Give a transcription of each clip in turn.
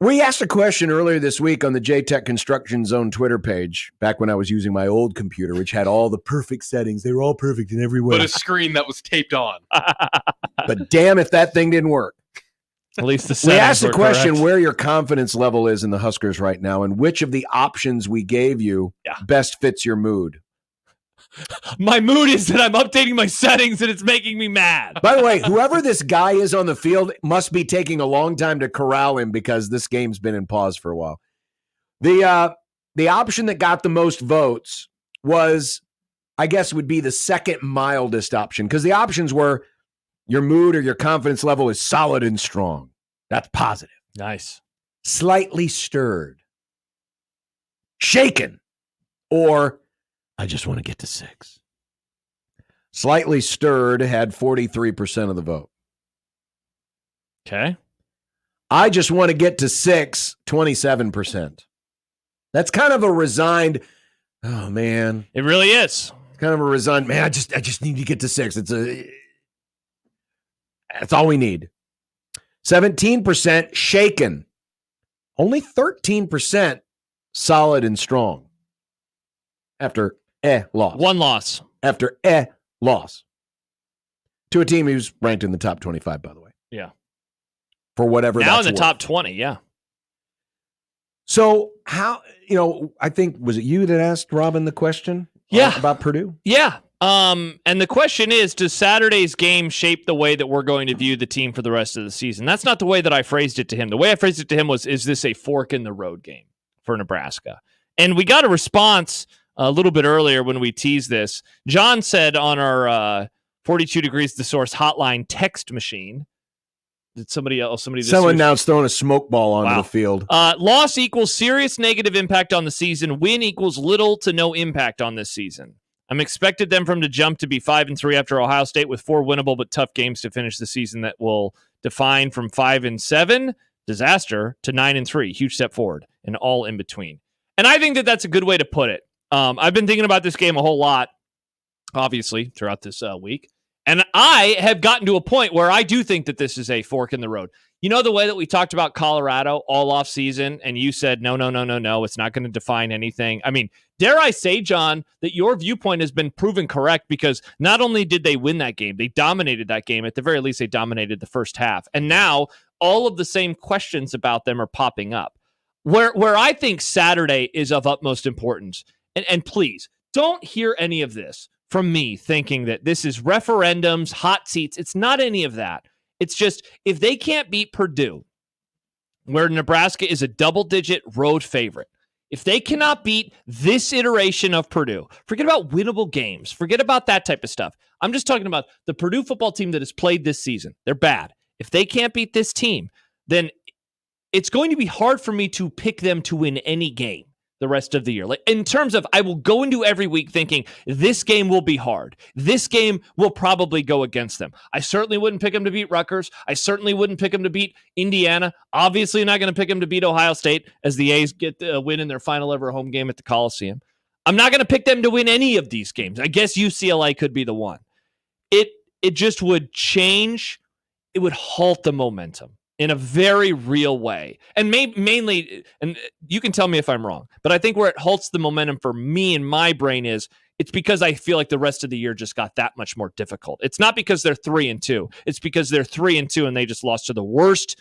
We asked a question earlier this week on the JTech Construction Zone Twitter page, back when I was using my old computer, which had all the perfect settings. They were all perfect in every way. But a screen that was taped on. But damn if that thing didn't work. At least the We asked the question correct. where your confidence level is in the Huskers right now and which of the options we gave you best fits your mood. My mood is that I'm updating my settings and it's making me mad. By the way, whoever this guy is on the field must be taking a long time to corral him because this game's been in pause for a while. The option that got the most votes was, I guess, would be the second mildest option, because the options were your mood or your confidence level is solid and strong. That's positive. Nice. Slightly stirred. Shaken. Or I just want to get to 6. Slightly stirred had 43% of the vote. Okay. I just want to get to 6, 27%. That's kind of a resigned, oh man. It really is. It's kind of a resigned, man, I just need to get to 6. That's all we need. 17% shaken. Only 13% solid and strong. After loss. One loss. After loss. To a team who's ranked in the top 25, by the way. Yeah. For whatever now that's in the worth. top 20, yeah. So how, I think, was it you that asked Robin the question about Purdue? Yeah. And the question is, does Saturday's game shape the way that we're going to view the team for the rest of the season? That's not the way that I phrased it to him. The way I phrased it to him was, is this a fork in the road game for Nebraska? And we got a response a little bit earlier when we teased this. John said on our 42 Degrees The Source hotline text machine, did someone now's throwing a smoke ball onto the field. Loss equals serious negative impact on the season. Win equals little to no impact on this season. I'm expected them to jump to be 5-3 after Ohio State with 4 winnable but tough games to finish the season that will define from 5-7 disaster to 9-3 huge step forward and all in between. And I think that that's a good way to put it. I've been thinking about this game a whole lot, obviously, throughout this week. And I have gotten to a point where I do think that this is a fork in the road. You know, the way that we talked about Colorado all off season, and you said, no, it's not going to define anything. I mean, dare I say, John, that your viewpoint has been proven correct, because not only did they win that game, they dominated that game. At the very least, they dominated the first half. And now all of the same questions about them are popping up. Where I think Saturday is of utmost importance, and please don't hear any of this from me thinking that this is referendums, hot seats. It's not any of that. It's just, if they can't beat Purdue, where Nebraska is a double-digit road favorite, if they cannot beat this iteration of Purdue, forget about winnable games, forget about that type of stuff. I'm just talking about the Purdue football team that has played this season. They're bad. If they can't beat this team, then it's going to be hard for me to pick them to win any game the rest of the year. Like, in terms of, I will go into every week thinking this game will be hard. This game will probably go against them. I certainly wouldn't pick them to beat Rutgers. I certainly wouldn't pick them to beat Indiana. Obviously not going to pick them to beat Ohio State as the A's get a win in their final ever home game at the Coliseum. I'm not going to pick them to win any of these games. I guess UCLA could be the one. It just would change. It would halt the momentum in a very real way. And mainly, and you can tell me if I'm wrong, but I think where it halts the momentum for me in my brain is, it's because I feel like the rest of the year just got that much more difficult. It's not because they're 3-2. It's because they're 3-2 and they just lost to the worst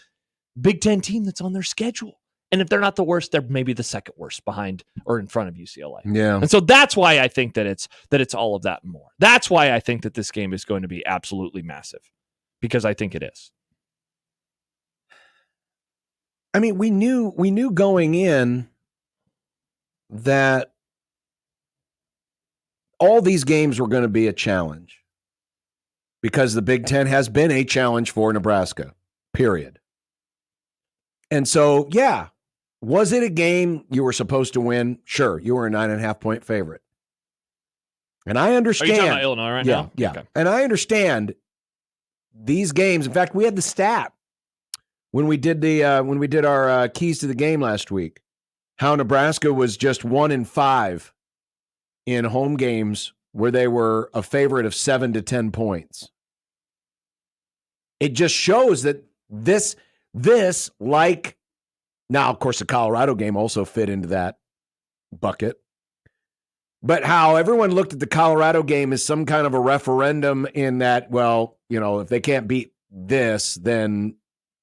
Big Ten team that's on their schedule. And if they're not the worst, they're maybe the second worst behind or in front of UCLA. Yeah. And so that's why I think that it's all of that and more. That's why I think that this game is going to be absolutely massive, because I think it is. I mean, we knew going in that all these games were going to be a challenge, because the Big Ten has been a challenge for Nebraska, period. And so, yeah, was it a game you were supposed to win? Sure, you were a 9.5-point favorite. And I understand. Are you talking about Illinois right now? Yeah. Okay. And I understand these games. In fact, we had the stat when we did our keys to the game last week, how Nebraska was just 1-5 in home games where they were a favorite of 7 to 10 points. It just shows that this, like Now, of course, the Colorado game also fit into that bucket. But how everyone looked at the Colorado game as some kind of a referendum in that, well, if they can't beat this, then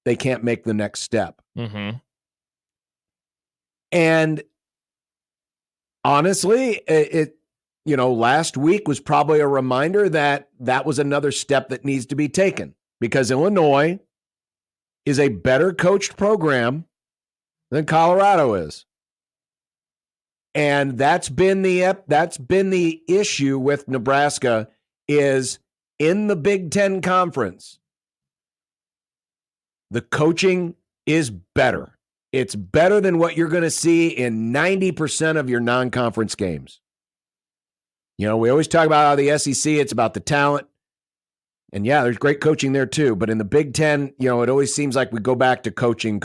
they can't make the next step. Mm-hmm. And honestly, last week was probably a reminder that was another step that needs to be taken, because Illinois is a better coached program than Colorado is. And that's been the issue with Nebraska, is in the Big Ten Conference, the coaching is better. It's better than what you're going to see in 90% of your non-conference games. We always talk about how the SEC, it's about the talent. And yeah, there's great coaching there too. But in the Big Ten, it always seems like we go back to coaching.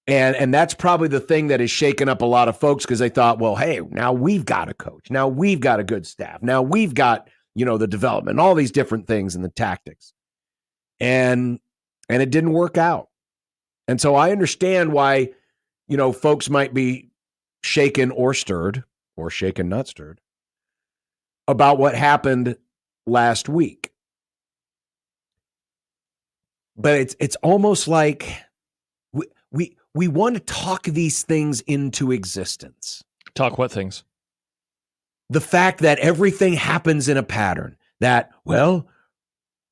And that's probably the thing that has shaken up a lot of folks, because they thought, well, hey, now we've got a coach. Now we've got a good staff. Now we've got, the development, all these different things and the tactics. And it didn't work out. And so I understand why, folks might be shaken or stirred, or shaken, not stirred, about what happened last week. But it's almost like we want to talk these things into existence. Talk what things? The fact that everything happens in a pattern, that, well,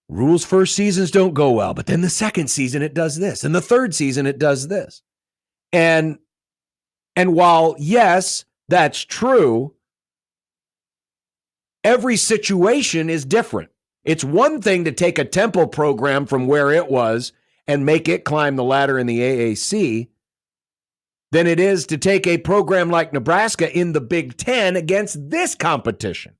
rules first seasons don't go well, but then the second season it does this, and the third season it does this. And while, yes, that's true, every situation is different. It's one thing to take a Temple program from where it was and make it climb the ladder in the AAC than it is to take a program like Nebraska in the Big Ten against this competition.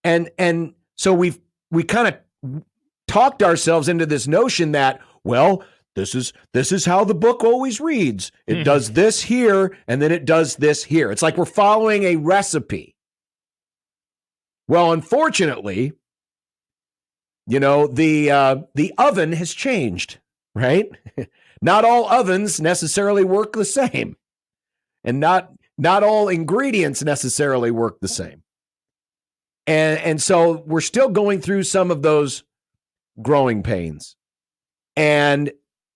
And so we kind of talked ourselves into this notion that, well, this is how the book always reads. It does this here, and then it does this here. It's like we're following a recipe. Well, unfortunately, the oven has changed, right? Not all ovens necessarily work the same, and not all ingredients necessarily work the same. And so we're still going through some of those growing pains. And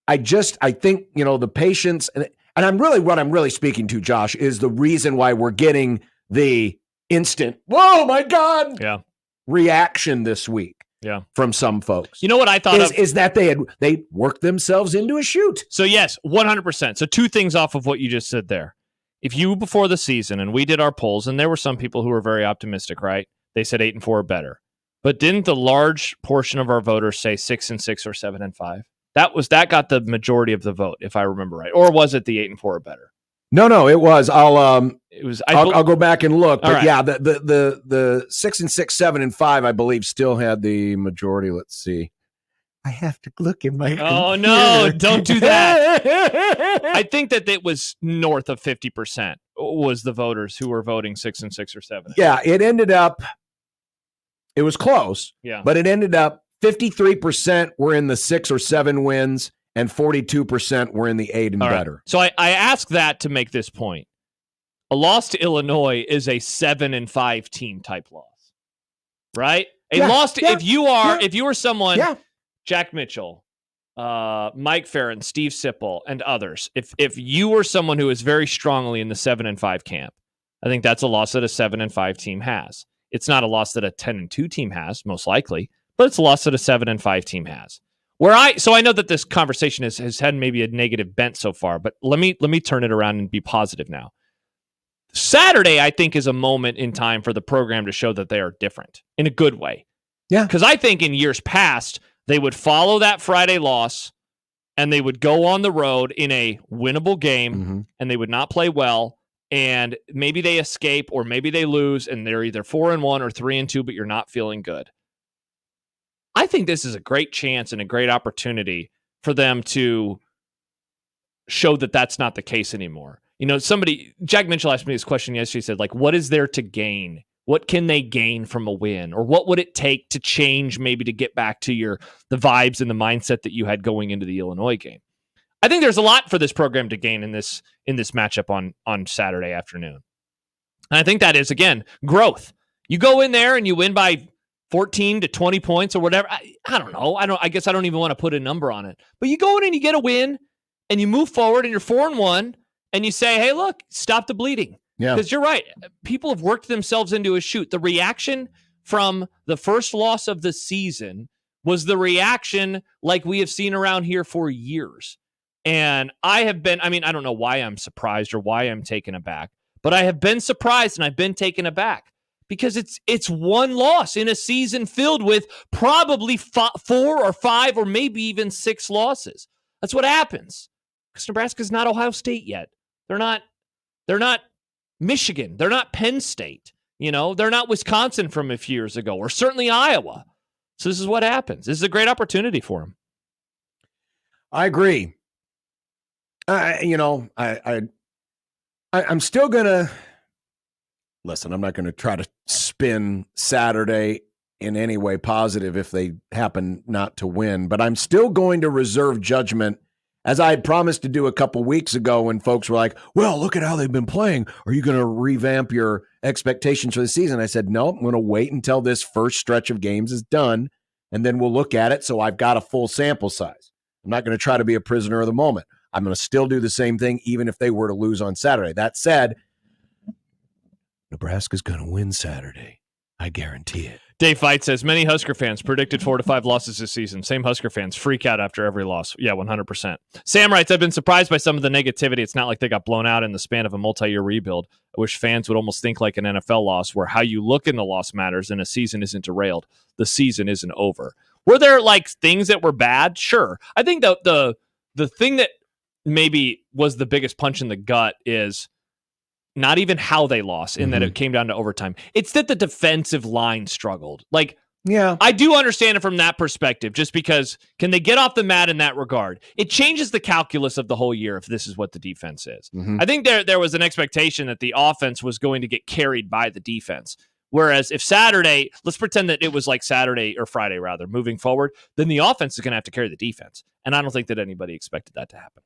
I think, the patience, and what I'm really speaking to, Josh, is the reason why we're getting the instant, whoa, my God, reaction this week. Yeah, from some folks. You know what I thought is that they worked themselves into a shoot. So yes, 100%. So two things off of what you just said there. If you, before the season, and we did our polls, and there were some people who were very optimistic, right? They said 8-4 or better. But didn't the large portion of our voters say 6-6 or 7-5? That got the majority of the vote, if I remember right. Or was it the 8-4 or better? No, it was. I'll go back and look. But right. Yeah, the 6-6, 7-5, I believe, still had the majority. Let's see. I have to look in my computer. Oh no, don't do that. I think that it was north of 50% was the voters who were voting 6-6 or 7. Yeah, it was close. Yeah. But it ended up 53% were in the 6 or 7 wins, and 42% were in the 8 and better. So I ask that to make this point. A loss to Illinois is a 7-5 team type loss, right? Loss to, if you were someone, Jack Mitchell, Mike Farron, Steve Sipple, and others, if you were someone who is very strongly in the 7-5 camp, I think that's a loss that a 7-5 team has. It's not a loss that a 10-2 team has, most likely, but it's a loss that a 7-5 team has. So I know that this conversation has had maybe a negative bent so far, but let me turn it around and be positive now. Saturday, I think, is a moment in time for the program to show that they are different in a good way. Yeah. Because I think in years past, they would follow that Friday loss and they would go on the road in a winnable game and they would not play well. And maybe they escape or maybe they lose and they're either 4-1 or 3-2, but you're not feeling good. I think this is a great chance and a great opportunity for them to show that that's not the case anymore. Jack Mitchell asked me this question yesterday. He said, what is there to gain? What can they gain from a win? Or what would it take to change, maybe to get back to the vibes and the mindset that you had going into the Illinois game? I think there's a lot for this program to gain in this matchup on Saturday afternoon. And I think that is, again, growth. You go in there and you win by 14 to 20 points or whatever. I don't know. I guess I don't even want to put a number on it. But you go in and you get a win and you move forward and you're 4-1 and you say, hey, look, stop the bleeding. Yeah. Because you're right. People have worked themselves into a shoot. The reaction from the first loss of the season was the reaction like we have seen around here for years. And I don't know why I'm surprised or why I'm taken aback, but I have been surprised and I've been taken aback because it's one loss in a season filled with probably 4 or 5 or maybe even 6 losses. That's what happens because Nebraska's not Ohio State yet. They're not Michigan. They're not Penn State. They're not Wisconsin from a few years ago or certainly Iowa. So this is what happens. This is a great opportunity for them. I agree. I'm still going to listen. I'm not going to try to spin Saturday in any way positive if they happen not to win, but I'm still going to reserve judgment as I had promised to do a couple weeks ago when folks were like, well, look at how they've been playing. Are you going to revamp your expectations for the season? I said, no, I'm going to wait until this first stretch of games is done, and then we'll look at it so I've got a full sample size. I'm not going to try to be a prisoner of the moment. I'm going to still do the same thing even if they were to lose on Saturday. That said, Nebraska's going to win Saturday. I guarantee it. Dave Fight says, many Husker fans predicted 4 to 5 losses this season. Same Husker fans freak out after every loss. Yeah, 100%. Sam writes, I've been surprised by some of the negativity. It's not like they got blown out in the span of a multi-year rebuild. I wish fans would almost think like an NFL loss where how you look in the loss matters and a season isn't derailed. The season isn't over. Were there things that were bad? Sure. I think the thing that maybe was the biggest punch in the gut is not even how they lost in that it came down to overtime. It's that the defensive line struggled. Yeah, I do understand it from that perspective, just because can they get off the mat in that regard? It changes the calculus of the whole year if this is what the defense is. I think there was an expectation that the offense was going to get carried by the defense. Whereas if Saturday, let's pretend that it was like Saturday or Friday rather, moving forward, then the offense is going to have to carry the defense. And I don't think that anybody expected that to happen.